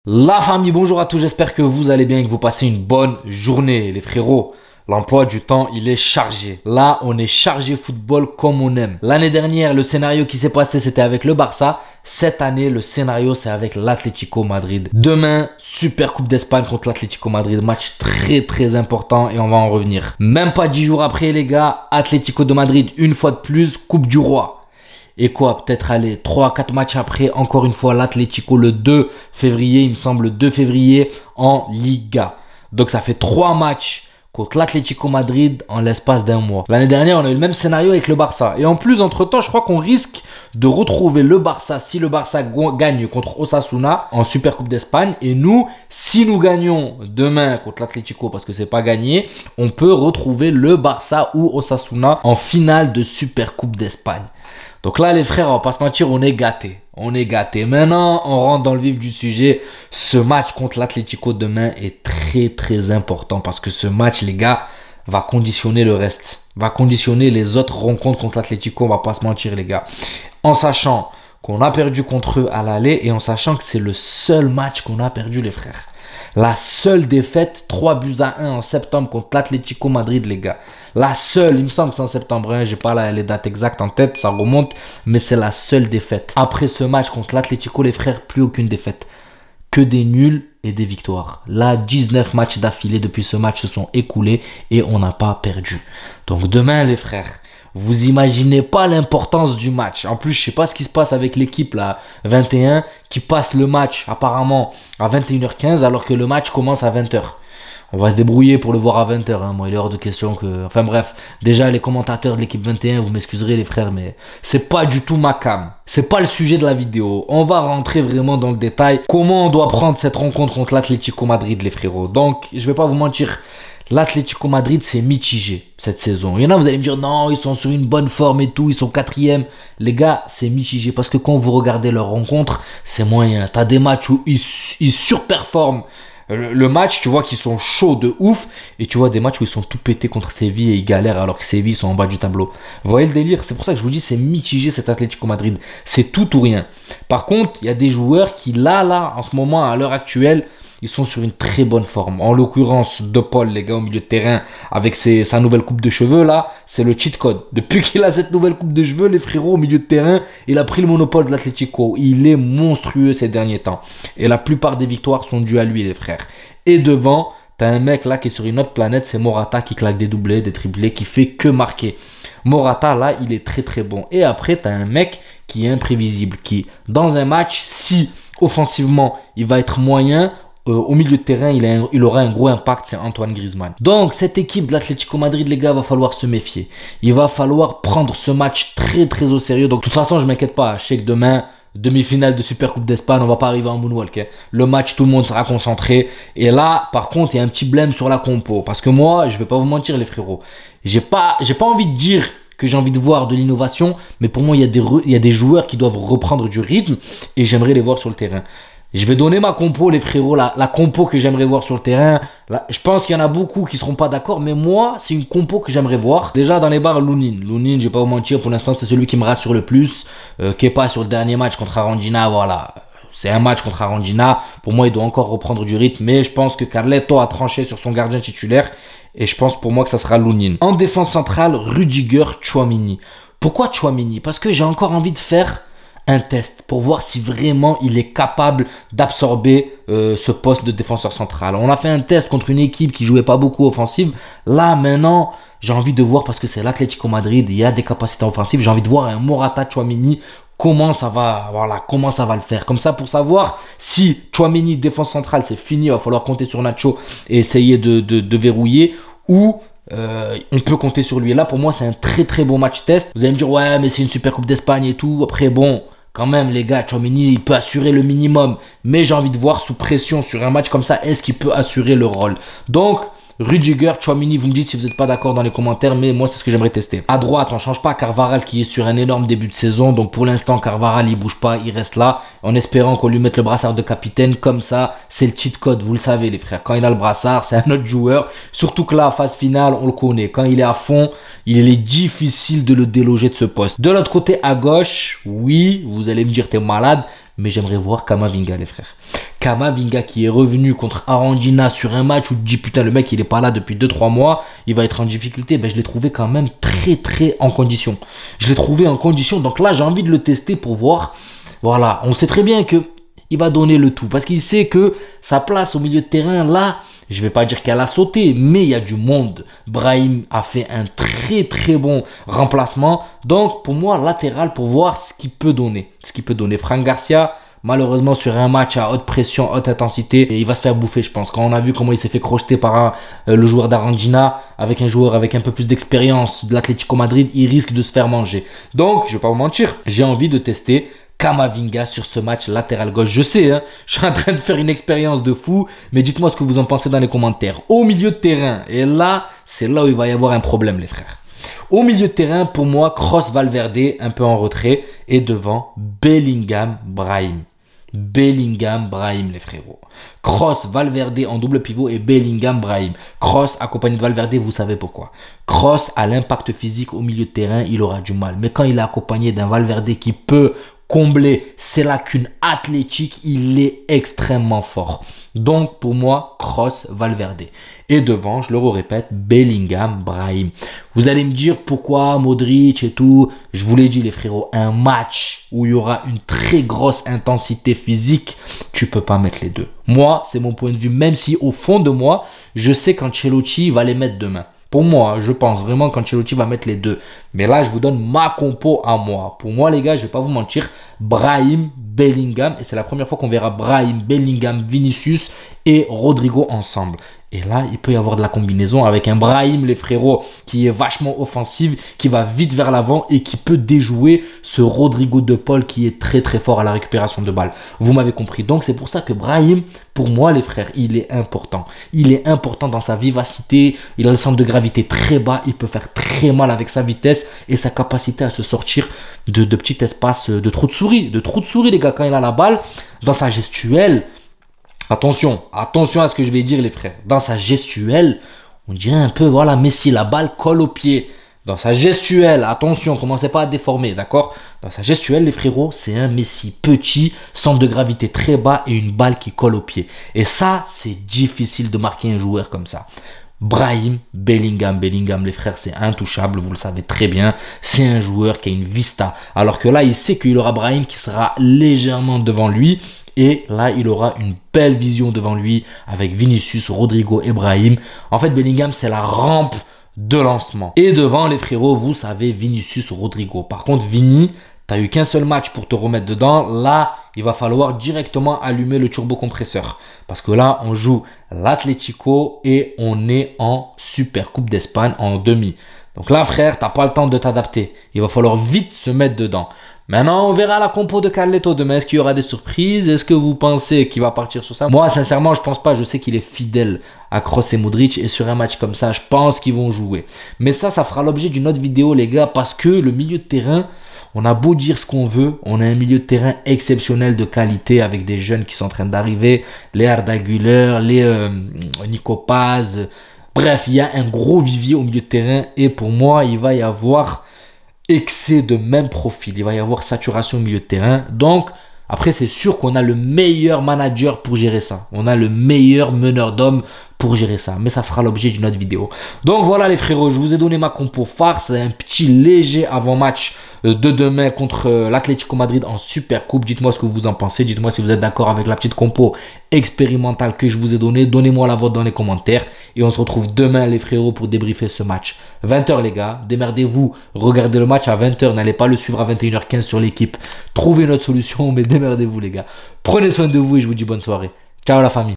La famille, bonjour à tous, j'espère que vous allez bien et que vous passez une bonne journée les frérots. L'emploi du temps, il est chargé. Là, on est chargé football comme on aime. L'année dernière, le scénario qui s'est passé, c'était avec le Barça. Cette année, le scénario, c'est avec l'Atlético Madrid. Demain, Super Coupe d'Espagne contre l'Atlético Madrid. Match très important et on va en revenir. Même pas 10 jours après, les gars, Atlético de Madrid, une fois de plus, Coupe du Roi. Et quoi, peut-être aller 3-4 matchs après, encore une fois, l'Atlético le 2 février, il me semble, le 2 février en Liga. Donc ça fait 3 matchs contre l'Atlético Madrid en l'espace d'un mois. L'année dernière, on a eu le même scénario avec le Barça. Et en plus, entre-temps, je crois qu'on risque de retrouver le Barça si le Barça gagne contre Osasuna en Super Coupe d'Espagne. Et nous, si nous gagnons demain contre l'Atlético, parce que c'est pas gagné, on peut retrouver le Barça ou Osasuna en finale de Super Coupe d'Espagne. Donc là, les frères, on va pas se mentir, on est gâtés. On est gâtés. Maintenant, on rentre dans le vif du sujet. Ce match contre l'Atlético demain est très important parce que ce match, les gars, va conditionner le reste. Va conditionner les autres rencontres contre l'Atlético. On va pas se mentir, les gars. En sachant qu'on a perdu contre eux à l'aller et en sachant que c'est le seul match qu'on a perdu, les frères. La seule défaite, 3-1 en septembre contre l'Atlético Madrid, les gars. La seule, il me semble que c'est en septembre, hein, j'ai pas les dates exactes en tête, ça remonte, mais c'est la seule défaite. Après ce match contre l'Atlético, les frères, plus aucune défaite. Que des nuls et des victoires. Là, 19 matchs d'affilée depuis ce match se sont écoulés et on n'a pas perdu. Donc demain, les frères, vous imaginez pas l'importance du match. En plus, je sais pas ce qui se passe avec l'équipe là, 21, qui passe le match apparemment à 21h15 alors que le match commence à 20h. On va se débrouiller pour le voir à 20h. Hein. Moi, il est hors de question que... Enfin bref, déjà les commentateurs de l'équipe 21, vous m'excuserez les frères, mais c'est pas du tout ma cam. C'est pas le sujet de la vidéo. On va rentrer vraiment dans le détail. Comment on doit prendre cette rencontre contre l'Atlético Madrid, les frérots. Donc, je vais pas vous mentir. L'Atlético Madrid, c'est mitigé cette saison. Il y en a, vous allez me dire, non, ils sont sur une bonne forme et tout, ils sont 4e. Les gars, c'est mitigé parce que quand vous regardez leurs rencontres, c'est moyen. T'as des matchs où ils surperforment. Le match, tu vois qu'ils sont chauds de ouf et tu vois des matchs où ils sont tout pétés contre Séville et ils galèrent alors que Séville sont en bas du tableau. Vous voyez le délire? C'est pour ça que je vous dis c'est mitigé cet Atlético Madrid. C'est tout ou rien. Par contre, il y a des joueurs qui là, en ce moment, à l'heure actuelle, ils sont sur une très bonne forme. En l'occurrence, De Paul, les gars, au milieu de terrain, avec sa nouvelle coupe de cheveux, là, c'est le cheat code. Depuis qu'il a cette nouvelle coupe de cheveux, les frérots, au milieu de terrain, il a pris le monopole de l'Atlético. Il est monstrueux ces derniers temps. Et la plupart des victoires sont dues à lui, les frères. Et devant, t'as un mec là qui est sur une autre planète, c'est Morata qui claque des doublés, des triplés, qui fait que marquer. Morata, là, il est très bon. Et après, t'as un mec qui est imprévisible, qui, dans un match, si offensivement, il va être moyen, au milieu de terrain, il aura un gros impact, c'est Antoine Griezmann. Donc, cette équipe de l'Atlético Madrid, les gars, va falloir se méfier. Il va falloir prendre ce match très au sérieux. Donc, de toute façon, je m'inquiète pas. Je sais que demain, demi-finale de Super Coupe d'Espagne, on va pas arriver en moonwalk. Hein. Le match, tout le monde sera concentré. Et là, par contre, il y a un petit blême sur la compo. Parce que moi, je vais pas vous mentir, les frérots. J'ai pas envie de dire que j'ai envie de voir de l'innovation. Mais pour moi, il y a des joueurs qui doivent reprendre du rythme. Et j'aimerais les voir sur le terrain. Je vais donner ma compo, les frérots, la compo que j'aimerais voir sur le terrain. Là, je pense qu'il y en a beaucoup qui seront pas d'accord, mais moi, c'est une compo que j'aimerais voir. Déjà, dans les barres, Lunin. Lunin, je vais pas vous mentir, pour l'instant, c'est celui qui me rassure le plus. Kepa, sur le dernier match contre Arandina, voilà. C'est un match contre Arandina. Pour moi, il doit encore reprendre du rythme, mais je pense que Carleto a tranché sur son gardien titulaire. Et je pense pour moi que ça sera Lunin. En défense centrale, Rudiger, Tchouaméni. Pourquoi Tchouaméni? Parce que j'ai encore envie de faire un test pour voir si vraiment il est capable d'absorber ce poste de défenseur central. On a fait un test contre une équipe qui jouait pas beaucoup offensive. Là, maintenant, j'ai envie de voir parce que c'est l'Atlético Madrid, il y a des capacités offensives. J'ai envie de voir un Morata Tchouaméni, comment ça va le faire. Comme ça, pour savoir si Tchouaméni, défense centrale, c'est fini, il va falloir compter sur Nacho et essayer de verrouiller ou... on peut compter sur lui. Et là, pour moi, c'est un très bon match test. Vous allez me dire, ouais, mais c'est une Super Coupe d'Espagne et tout. Après, bon, quand même, les gars, Tchouaméni, il peut assurer le minimum. Mais j'ai envie de voir sous pression sur un match comme ça, est-ce qu'il peut assurer le rôle? Donc, Rudiger, Tchouaméni, vous me dites si vous n'êtes pas d'accord dans les commentaires, mais moi, c'est ce que j'aimerais tester. À droite, on ne change pas. Carvajal qui est sur un énorme début de saison. Donc, pour l'instant, Carvajal, il bouge pas, il reste là. En espérant qu'on lui mette le brassard de capitaine. Comme ça, c'est le cheat code, vous le savez, les frères. Quand il a le brassard, c'est un autre joueur. Surtout que là, phase finale, on le connaît. Quand il est à fond, il est difficile de le déloger de ce poste. De l'autre côté, à gauche, oui, vous allez me dire, t'es malade. Mais j'aimerais voir Kamavinga, les frères. Kamavinga qui est revenu contre Arandina sur un match où tu dis putain le mec il est pas là depuis 2-3 mois, il va être en difficulté. Ben, je l'ai trouvé quand même très en condition. Je l'ai trouvé en condition, donc là j'ai envie de le tester pour voir. Voilà, on sait très bien que il va donner le tout parce qu'il sait que sa place au milieu de terrain là, je vais pas dire qu'elle a sauté, mais il y a du monde. Brahim a fait un très bon remplacement. Donc pour moi latéral pour voir ce qu'il peut donner. Fran Garcia, malheureusement sur un match à haute pression, haute intensité, il va se faire bouffer je pense. Quand on a vu comment il s'est fait crocheter par le joueur d'Arandina, avec un joueur avec un peu plus d'expérience de l'Atlético Madrid, il risque de se faire manger. Donc je vais pas vous mentir, j'ai envie de tester Kamavinga sur ce match latéral gauche. Je sais, hein, je suis en train de faire une expérience de fou, mais dites-moi ce que vous en pensez dans les commentaires. Au milieu de terrain, et là, c'est là où il va y avoir un problème les frères. Au milieu de terrain, pour moi, Kroos Valverde, un peu en retrait, et devant, Bellingham Brahim. Bellingham Brahim les frérots. Kroos Valverde en double pivot et Bellingham Brahim. Kroos accompagné de Valverde, vous savez pourquoi. Kroos a l'impact physique au milieu de terrain, il aura du mal. Mais quand il est accompagné d'un Valverde qui peut combler ses lacunes athlétiques, il est extrêmement fort. Donc pour moi, Kroos Valverde. Et devant, je le répète, Bellingham Brahim. Vous allez me dire pourquoi Modric et tout. Je vous l'ai dit les frérots, un match où il y aura une très grosse intensité physique, tu peux pas mettre les deux. Moi, c'est mon point de vue, même si au fond de moi, je sais qu'Ancelotti va les mettre demain. Pour moi, je pense vraiment qu'Ancelotti va mettre les deux. Mais là, je vous donne ma compo à moi. Pour moi, les gars, je vais pas vous mentir. Brahim, Bellingham. Et c'est la première fois qu'on verra Brahim, Bellingham, Vinicius et Rodrigo ensemble. Et là, il peut y avoir de la combinaison avec un Brahim, les frérots, qui est vachement offensive, qui va vite vers l'avant et qui peut déjouer ce Rodrigo de Paul qui est très fort à la récupération de balles. Vous m'avez compris. Donc, c'est pour ça que Brahim, pour moi, les frères, il est important. Il est important dans sa vivacité. Il a le centre de gravité très bas. Il peut faire très mal avec sa vitesse et sa capacité à se sortir de petits espaces, de trous de souris. De trous de souris, les gars, quand il a la balle, dans sa gestuelle. Attention à ce que je vais dire les frères. Dans sa gestuelle, on dirait un peu, voilà, Messi, la balle colle au pied. Dans sa gestuelle, attention, commencez pas à déformer, d'accord? Dans sa gestuelle, les frérots, c'est un Messi petit, centre de gravité très bas et une balle qui colle au pied. Et ça, c'est difficile de marquer un joueur comme ça. Brahim, Bellingham, les frères, c'est intouchable, vous le savez très bien. C'est un joueur qui a une vista. Alors que là, il sait qu'il aura Brahim qui sera légèrement devant lui. Et là, il aura une belle vision devant lui avec Vinicius, Rodrigo et Brahim. En fait, Bellingham, c'est la rampe de lancement. Et devant, les frérots, vous savez, Vinicius, Rodrigo. Par contre, Vini, tu n'as eu qu'un seul match pour te remettre dedans. Là, il va falloir directement allumer le turbocompresseur. Parce que là, on joue l'Atlético et on est en Super Coupe d'Espagne en demi. Donc là, frère, tu n'as pas le temps de t'adapter. Il va falloir vite se mettre dedans. Maintenant, on verra la compo de Carleto demain. Est-ce qu'il y aura des surprises? Est-ce que vous pensez qu'il va partir sur ça? Moi, sincèrement, je pense pas. Je sais qu'il est fidèle à Kroos et Modric. Et sur un match comme ça, je pense qu'ils vont jouer. Mais ça fera l'objet d'une autre vidéo, les gars. Parce que le milieu de terrain, on a beau dire ce qu'on veut. On a un milieu de terrain exceptionnel de qualité avec des jeunes qui sont en train d'arriver. Les Arda Güler, les Nico Paz. Bref, il y a un gros vivier au milieu de terrain. Et pour moi, il va y avoir excès de même profil. Il va y avoir saturation au milieu de terrain. Donc, après, c'est sûr qu'on a le meilleur manager pour gérer ça. On a le meilleur meneur d'hommes pour gérer ça. Mais ça fera l'objet d'une autre vidéo. Donc voilà les frérots, je vous ai donné ma compo phare. C'est un petit léger avant-match de demain contre l'Atlético Madrid en Super Coupe. Dites-moi ce que vous en pensez. Dites-moi si vous êtes d'accord avec la petite compo expérimentale que je vous ai donnée. Donnez-moi la vôtre dans les commentaires. Et on se retrouve demain les frérots pour débriefer ce match. 20 h les gars, démerdez-vous. Regardez le match à 20 h. N'allez pas le suivre à 21 h 15 sur l'équipe. Trouvez notre solution, mais démerdez-vous les gars. Prenez soin de vous et je vous dis bonne soirée. Ciao la famille.